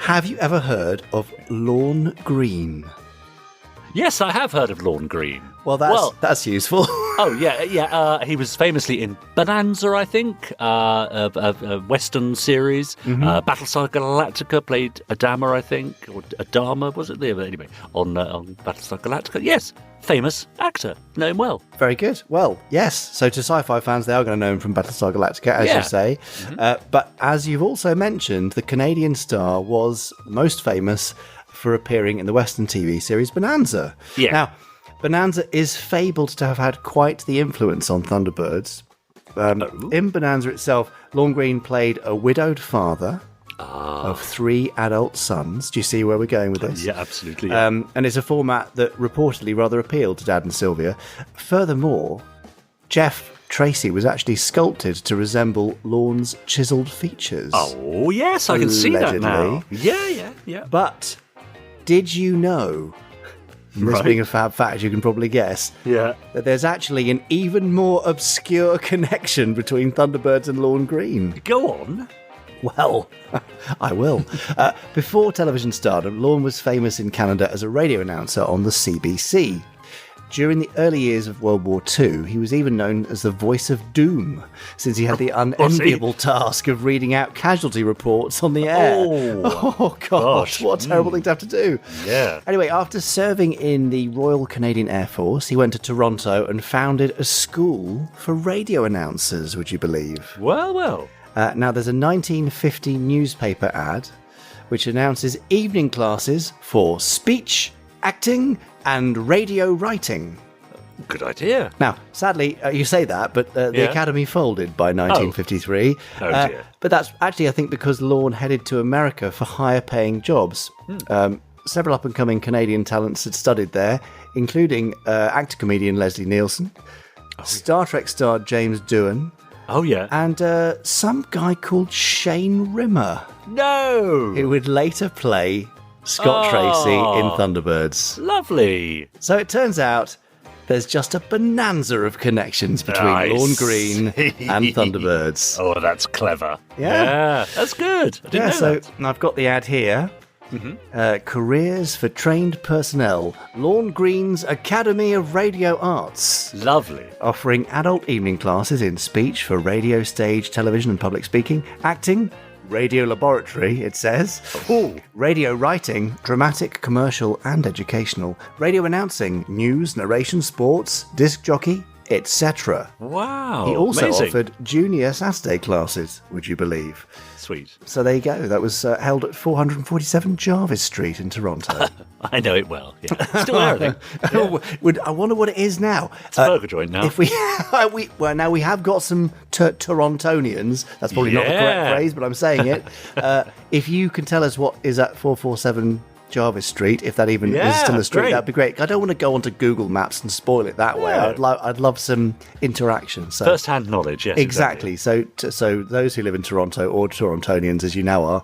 Have you ever heard of Lorne Green? Yes, I have heard of Lorne Green. Well, that's useful. Oh, yeah. He was famously in Bonanza, I think, a Western series. Battlestar Galactica, played Adama, I think, or Adama, was it there? Anyway, on Battlestar Galactica. Yes, famous actor. Know him well. Very good. Well, yes. So to sci-fi fans, they are going to know him from Battlestar Galactica, as you say. But as you've also mentioned, the Canadian star was most famous for appearing in the Western TV series Bonanza. Yeah. Now, Bonanza is fabled to have had quite the influence on Thunderbirds. In Bonanza itself, Lorne Green played a widowed father of 3 adult sons. Do you see where we're going with this? Yeah, absolutely. Yeah. And it's a format that reportedly rather appealed to Dad and Sylvia. Furthermore, Jeff Tracy was actually sculpted to resemble Lorne's chiselled features. Oh, yes, I can see that now. Yeah. But did you know, this being a fab fact you can probably guess, that there's actually an even more obscure connection between Thunderbirds and Lorne Green? Go on. Well, I will. Before television stardom, Lorne was famous in Canada as a radio announcer on the CBC. During the early years of World War II, he was even known as the voice of doom, since he had the unenviable task of reading out casualty reports on the air. Oh gosh, what a terrible thing to have to do. Yeah. Anyway, after serving in the Royal Canadian Air Force, he went to Toronto and founded a school for radio announcers, would you believe? Well. Now, there's a 1950 newspaper ad which announces evening classes for speech, acting, and radio writing. Good idea. Now, sadly, you say that, but the Academy folded by 1953. Oh dear. But that's actually, I think, because Lorne headed to America for higher-paying jobs. Several up-and-coming Canadian talents had studied there, including actor-comedian Leslie Nielsen, Star Trek star James Doohan, and some guy called Shane Rimmer. No! Who would later play Scott Tracy in Thunderbirds. Lovely. So it turns out there's just a bonanza of connections between Lorne Green and Thunderbirds. Oh, that's clever. Yeah. That's good. I didn't know that. I've got the ad here. Careers for trained personnel. Lorne Green's Academy of Radio Arts. Lovely. Offering adult evening classes in speech for radio, stage, television and public speaking, acting, radio laboratory, it says. Radio writing, dramatic, commercial and educational. Radio announcing, news, narration, sports, disc jockey, etc. Wow. He also amazing. offered junior Saturday classes, would you believe? Sweet. So there you go. That was held at 447 Jarvis Street in Toronto. I know it well. Yeah. Still there, I think. I wonder what it is now. It's a burger joint now. If we have got some Torontonians. That's probably not the correct phrase, but I'm saying it. If you can tell us what is at 447 Jarvis Street, if that even is still a street, that'd be great. I don't want to go onto Google Maps and spoil it that way. I'd love some interaction. So first-hand knowledge, yes. Exactly. So those who live in Toronto, or Torontonians as you now are,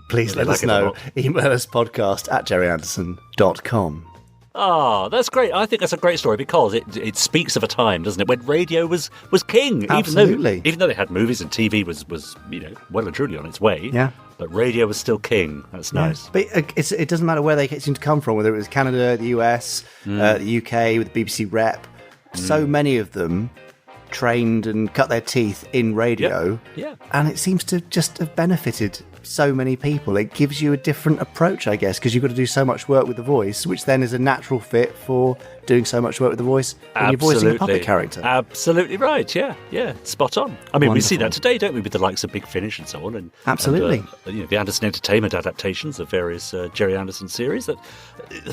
please let us know. Email us podcast@gerryanderson.com. Oh, that's great. I think that's a great story because it speaks of a time, doesn't it, when radio was king. Absolutely. Even though they had movies and TV was well and truly on its way. Yeah. But radio was still king. That's nice. But it doesn't matter where they seem to come from, whether it was Canada, the US, the UK with the BBC Rep. So many of them trained and cut their teeth in radio. Yeah. And it seems to just have benefited so many people. It gives you a different approach, I guess, because you've got to do so much work with the voice, which then is a natural fit for doing so much work with the voice when you're voicing a puppet character. Absolutely right. Yeah. Spot on. I mean, we see that today, don't we, with the likes of Big Finish and so on. And absolutely. And, the Anderson Entertainment adaptations of various Gerry Anderson series. That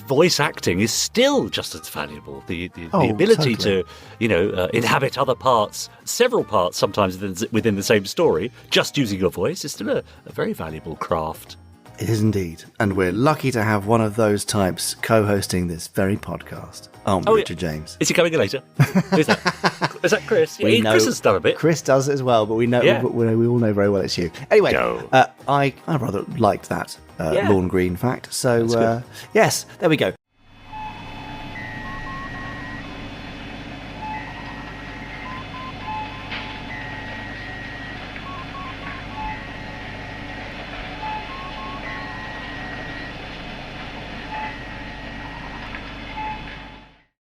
voice acting is still just as valuable. The ability to inhabit other parts, several parts, sometimes within the same story, just using your voice is still a very valuable craft. It is indeed. And we're lucky to have one of those types co-hosting this very podcast. Aren't we, Richard James? Is he coming later? Who's that? Is that Chris? Chris has done a bit. Chris does it as well, but we know we all know very well it's you. Anyway, I rather liked that Lorne Green fact. So, yes, there we go.